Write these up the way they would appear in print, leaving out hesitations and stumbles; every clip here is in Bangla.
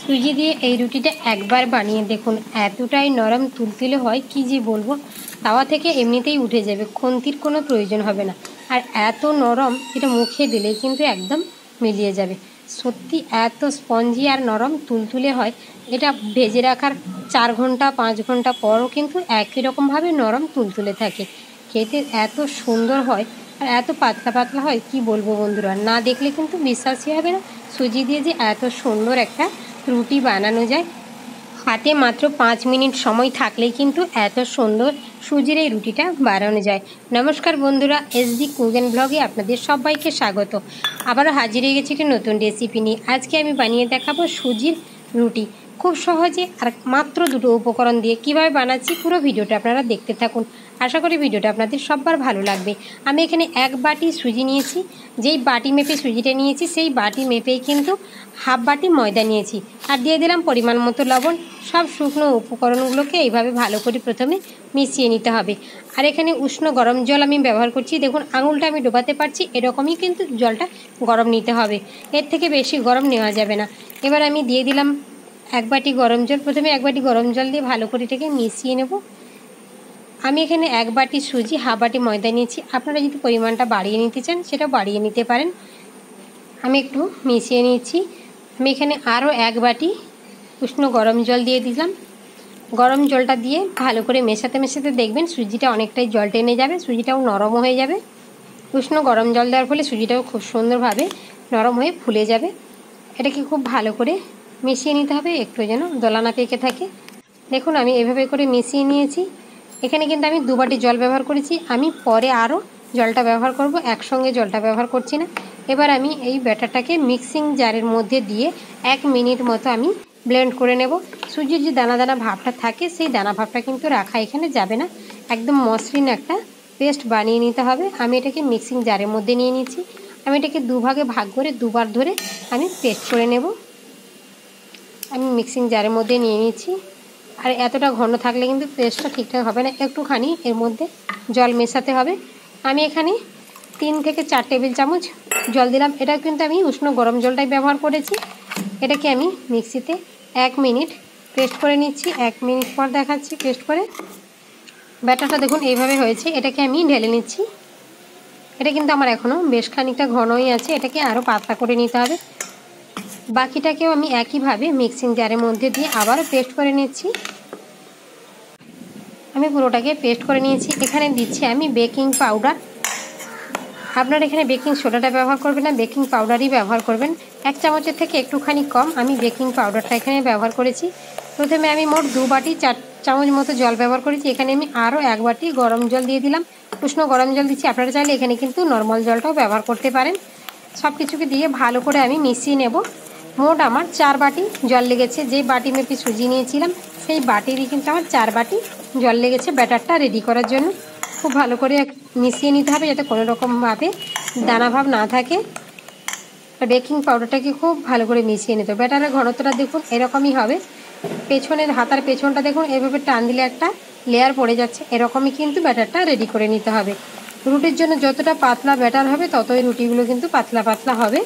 সুজি দিয়ে এই রুটিটা একবার বানিয়ে দেখুন, এতটাই নরম তুলতুলে হয় কি যে বলবো। তাওয়া থেকে এমনিতেই উঠে যাবে, খুন্তির কোনো প্রয়োজন হবে না। আর এত নরম, এটা মুখে দিলেই কিন্তু একদম মিলিয়ে যাবে। সত্যি এত স্পঞ্জি আর নরম তুলতুলে হয়। এটা ভেজে রাখার 4 ঘন্টা 5 ঘন্টা পরও কিন্তু একই রকমভাবে নরম তুলতুলে থাকে। খেতে এত সুন্দর হয় আর এত পাতলা পাতলা হয় কি বলবো বন্ধুরা, না দেখলে কিন্তু বিশ্বাসই হবে না সুজি দিয়ে যে এত সুন্দর একটা রুটি বানানো যায়। হাতে মাত্র 5 মিনিট সময় থাকলেই কিন্তু এত সুন্দর সুজির এই রুটিটা বানানো যায়। নমস্কার বন্ধুরা, এসডি কুক অ্যান্ড ব্লগে আপনাদের সবাইকে স্বাগত। আবারও হাজির হয়ে গেছি একটি নতুন রেসিপি নিয়ে। আজকে আমি বানিয়ে দেখাবো সুজির রুটি। খুব সহজে আর মাত্র 2টো উপকরণ দিয়ে কিভাবে বানাচ্ছি পুরো ভিডিওটা আপনারা দেখতে থাকুন। আশা করি ভিডিওটা আপনাদের সবার ভালো লাগবে। আমি এখানে 1 বাটি সুজি নিয়েছি। যেই বাটি মেপে সুজিটা নিয়েছি সেই বাটি মেপেই কিন্তু হাফ বাটি ময়দা নিয়েছি। আর দিয়ে দিলাম পরিমাণ মতো লবণ। সব শুকনো উপকরণগুলোকে এইভাবে ভালো করে প্রথমে মিশিয়ে নিতে হবে। আর এখানে উষ্ণ গরম জল আমি ব্যবহার করছি। দেখুন আঙুলটা আমি ডোবাতে পারছি, এরকমই কিন্তু জলটা গরম নিতে হবে, এর থেকে বেশি গরম নেওয়া যাবে না। এবার আমি দিয়ে দিলাম 1 বাটি গরম জল। প্রথমে 1 বাটি গরম জল দিয়ে ভালো করে এটাকে মিশিয়ে নেব। আমি এখানে 1 বাটি সুজি হাফ বাটি ময়দা নিয়েছি। আপনারা যদি পরিমাণটা বাড়িয়ে নিতে চান সেটা বাড়িয়ে নিতে পারেন। আমি একটু মিশিয়ে নিচ্ছি। আমি এখানে আরও 1 বাটি উষ্ণ গরম জল দিয়ে দিলাম। গরম জলটা দিয়ে ভালো করে মেশাতে মেশাতে দেখবেন সুজিটা অনেকটাই জল টেনে যাবে, সুজিটাও নরম হয়ে যাবে। উষ্ণ গরম জল দেওয়ার ফলে সুজিটাও খুব সুন্দরভাবে নরম হয়ে ফুলে যাবে। এটাকে খুব ভালো করে মিশিয়ে নিতে হবে, একটু যেন দলা না পেকে থাকে। দেখুন আমি এভাবে করে মিশিয়ে নিয়েছি। এখানে কিন্তু আমি 2 বাটি জল ব্যবহার করেছি। আমি পরে আরও জলটা ব্যবহার করব, একসঙ্গে জলটা ব্যবহার করছি না। এবার আমি এই ব্যাটারটাকে মিক্সিং জারের মধ্যে দিয়ে 1 মিনিট মতো আমি ব্লেন্ড করে নেব। সুজির যে দানা দানা ভাবটা থাকে সেই দানা ভাবটা কিন্তু রাখা এখানে যাবে না, একদম মসৃণ একটা পেস্ট বানিয়ে নিতে হবে। আমি এটাকে মিক্সিং জারের মধ্যে নিয়ে নিচ্ছি। আমি এটাকে 2 ভাগে ভাগ করে 2 বার ধরে আমি পেস্ট করে নেব। আমি মিক্সিং জারের মধ্যে নিয়ে নিচ্ছি। আর এতটা ঘন থাকলে কিন্তু পেস্টটা ঠিকঠাক হবে না, একটুখানি এর মধ্যে জল মেশাতে হবে। আমি এখানে 3 থেকে 4 টেবিল চামচ জল দিলাম। এটা কিন্তু আমি উষ্ণ গরম জলটাই ব্যবহার করেছি। এটাকে আমি মিক্সিতে 1 মিনিট পেস্ট করে নিচ্ছি। 1 মিনিট পর দেখাচ্ছি পেস্ট করে। ব্যাটারটা দেখুন এইভাবে হয়েছে। এটাকে আমি ঢেলে নিচ্ছি। এটা কিন্তু আমার এখনও বেশ খানিকটা ঘনই আছে, এটাকে আরও পাতলা করে নিতে হবে। বাকিটাকেও আমি একইভাবে মিক্সিং জারের মধ্যে দিয়ে আবারও পেস্ট করে নিচ্ছি। আমি পুরোটাকে পেস্ট করে নিয়েছি। এখানে দিচ্ছি আমি বেকিং পাউডার। আপনারা এখানে বেকিং সোডাটা ব্যবহার করবেন না, বেকিং পাউডারই ব্যবহার করবেন। 1 চামচের থেকে একটুখানি কম আমি বেকিং পাউডারটা এখানে ব্যবহার করেছি। প্রথমে আমি মোট 2 বাটি 4 চামচ মতো জল ব্যবহার করেছি। এখানে আমি আরও 1 বাটি গরম জল দিয়ে দিলাম। উষ্ণ গরম জল দিচ্ছি, আপনারা চাইলে এখানে কিন্তু নর্মাল জলটাও ব্যবহার করতে পারেন। সব কিছুকে দিয়ে ভালো করে আমি মিশিয়ে নেব। মোট আমার 4 বাটি জল লেগেছে। যে বাটি মেপে সুজি নিয়েছিলাম সেই বাটিরই কিন্তু আমার 4 বাটি জল লেগেছে ব্যাটারটা রেডি করার জন্য। খুব ভালো করে মিশিয়ে নিতে হবে যাতে কোনো রকমভাবে দানাভাব না থাকে। বেকিং পাউডারটাকে খুব ভালো করে মিশিয়ে নিতে হবে। ব্যাটারের ঘনত্বটা দেখুন এরকমই হবে। পেছনের হাতার পেছনটা দেখুন এভাবে টান দিলে একটা লেয়ার পড়ে যাচ্ছে, এরকমই কিন্তু ব্যাটারটা রেডি করে নিতে হবে। রুটির জন্য যতটা পাতলা ব্যাটার হবে ততই রুটিগুলো কিন্তু পাতলা পাতলা হবে।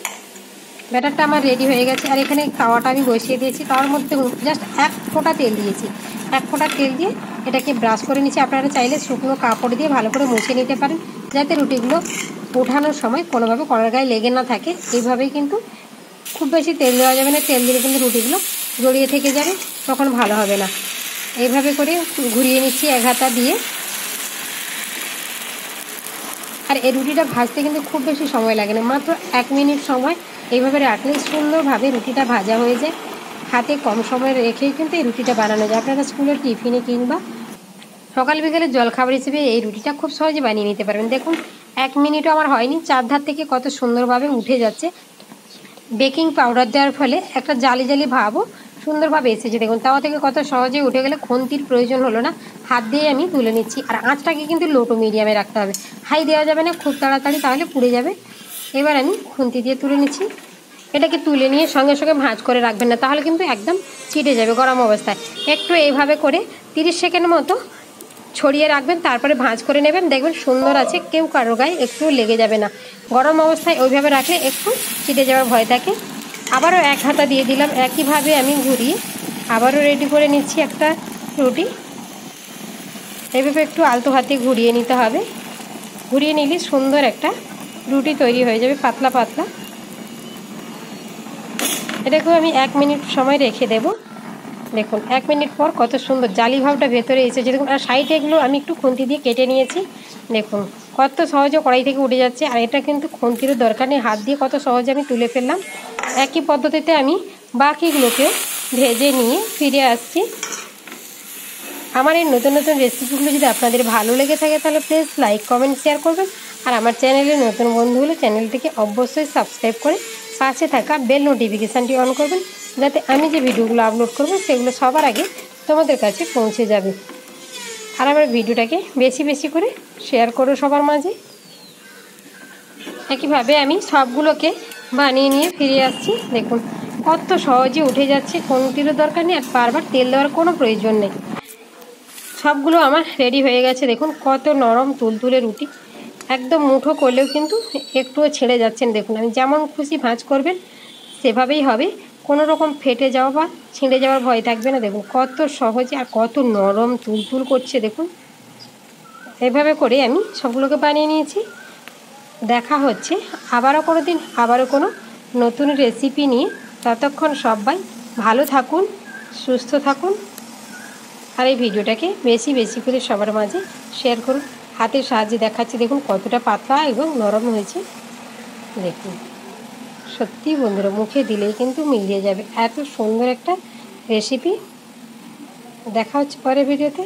ব্যাটারটা আমার রেডি হয়ে গেছে। আর এখানে তাওয়াটা আমি বসিয়ে দিয়েছি। তাওয়ার মধ্যে জাস্ট 1 ফোঁটা তেল দিয়েছি। 1 ফোঁটা তেল দিয়ে এটাকে ব্রাশ করে নিচ্ছি। আপনারা চাইলে শুকনো কাপড় দিয়ে ভালো করে মুছে নিতে পারেন যাতে রুটিগুলো ওঠানোর সময় কোনোভাবে কড়ার গায়ে লেগে না থাকে। এইভাবেই কিন্তু খুব বেশি তেল দেওয়া যাবে না, তেল দিলে কিন্তু রুটিগুলো জড়িয়ে থেকে যাবে, তখন ভালো হবে না। এইভাবে করে ঘুরিয়ে নিচ্ছি 1 হাতা দিয়ে। আর এই রুটিটা ভাজতে কিন্তু খুব বেশি সময় লাগে না, মাত্র 1 মিনিট সময় এইভাবে রাখলে সুন্দরভাবে রুটিটা ভাজা হয়ে যায়। হাতে কম সময় রেখেই কিন্তু এই রুটিটা বানানো যায়। আপনারা স্কুলের টিফিনে কিংবা সকাল বিকেলে জলখাবার হিসেবে এই রুটিটা খুব সহজে বানিয়ে নিতে পারবেন। দেখুন 1 মিনিটও আমার হয়নি, 4 ধার থেকে কত সুন্দরভাবে উঠে যাচ্ছে। বেকিং পাউডার দেওয়ার ফলে একটা জালি জালি ভাবও সুন্দরভাবে এসেছে। দেখুন তাওয়া থেকে কত সহজে উঠে গেলে, খুন্তির প্রয়োজন হলো না, হাত দিয়ে আমি তুলে নিচ্ছি। আর আঁচটাকে কিন্তু লো টু মিডিয়ামে রাখতে হবে, হাই দেওয়া যাবে না খুব তাড়াতাড়ি, তাহলে পুড়ে যাবে। এবার আমি খুন্তি দিয়ে তুলে নিচ্ছি। এটাকে তুলে নিয়ে সঙ্গে সঙ্গে ভাঁজ করে রাখবেন না, তাহলে কিন্তু একদম ছিটে যাবে গরম অবস্থায়। একটু এইভাবে করে 30 সেকেন্ড মতো ছড়িয়ে রাখবেন, তারপরে ভাঁজ করে নেবেন। দেখবেন সুন্দর আছে, কেউ কারো গায়ে একটু লেগে যাবে না। গরম অবস্থায় ওইভাবে রাখলে একটু ছিটে যাওয়ার ভয় থাকে। আবারও এক হাতা দিয়ে দিলাম। একইভাবে আমি ঘুরিয়ে আবারও রেডি করে নিচ্ছি একটা রুটি। এভাবে একটু আলতো হাতে ঘুরিয়ে নিতে হবে। ঘুরিয়ে নিলে সুন্দর একটা রুটি তৈরি হয়ে যাবে, পাতলা পাতলা। এটাকেও আমি 1 মিনিট সময় রেখে দেব। দেখুন 1 মিনিট পর কত সুন্দর জালি ভাবটা ভেতরে এসেছে দেখুন। আর সাইডে এগুলো আমি একটু খুন্তি দিয়ে কেটে নিয়েছি। দেখুন কত সহজে কড়াই থেকে উঠে যাচ্ছে। আর এটা কিন্তু খুন্তিরও দরকার নেই, হাত দিয়ে কত সহজে আমি তুলে ফেললাম। একই পদ্ধতিতে আমি বাকিগুলোকেও ভেজে নিয়ে ফিরে আসছি। আমার এই নতুন নতুন রেসিপিগুলো যদি আপনাদের ভালো লেগে থাকে তাহলে প্লিজ লাইক, কমেন্ট, শেয়ার করবেন। আর আমার চ্যানেলের নতুন বন্ধুগুলো চ্যানেলটিকে অবশ্যই সাবস্ক্রাইব করে পাশে থাকা বেল নোটিফিকেশানটি অন করবেন, যাতে আমি যে ভিডিওগুলো আপলোড করব সেগুলো সবার আগে তোমাদের কাছে পৌঁছে যাবে। আর আমার ভিডিওটাকে বেশি বেশি করে শেয়ার করো সবার মাঝে। একইভাবে আমি সবগুলোকে বানিয়ে নিয়ে ফিরে আসছি। দেখুন কত সহজে উঠে যাচ্ছে, খুন্তিরও দরকার নেই আর বারবার তেল দেওয়ার কোনো প্রয়োজন নেই। সবগুলো আমার রেডি হয়ে গেছে। দেখুন কত নরম তুলতুলে রুটি, একদম মুঠো করলেও কিন্তু একটুও ছেড়ে যাচ্ছেন। দেখুন আমি যেমন খুশি ভাঁজ করবেন সেভাবেই হবে, কোনো রকম ফেটে যাওয়া বা ছিঁড়ে যাওয়ার ভয় থাকবে না। দেখুন কত সহজে আর কত নরম তুলতুল করছে। দেখুন এভাবে করে আমি সবগুলোকে বানিয়ে নিয়েছি। দেখা হচ্ছে আবারও কোনো দিন আবারও কোনো নতুন রেসিপি নিয়ে। ততক্ষণ সবাই ভালো থাকুন, সুস্থ থাকুন। আর এই ভিডিওটাকে বেশি বেশি করে সবার মাঝে শেয়ার করুন। হাতের সাহায্যে দেখাচ্ছি দেখুন কতটা পাতলা এবং নরম হয়েছে। দেখুন সত্যি বন্ধুরা মুখে দিলেই কিন্তু মিলিয়ে যাবে, এত সুন্দর একটা রেসিপি। দেখা হচ্ছে পরের ভিডিওতে।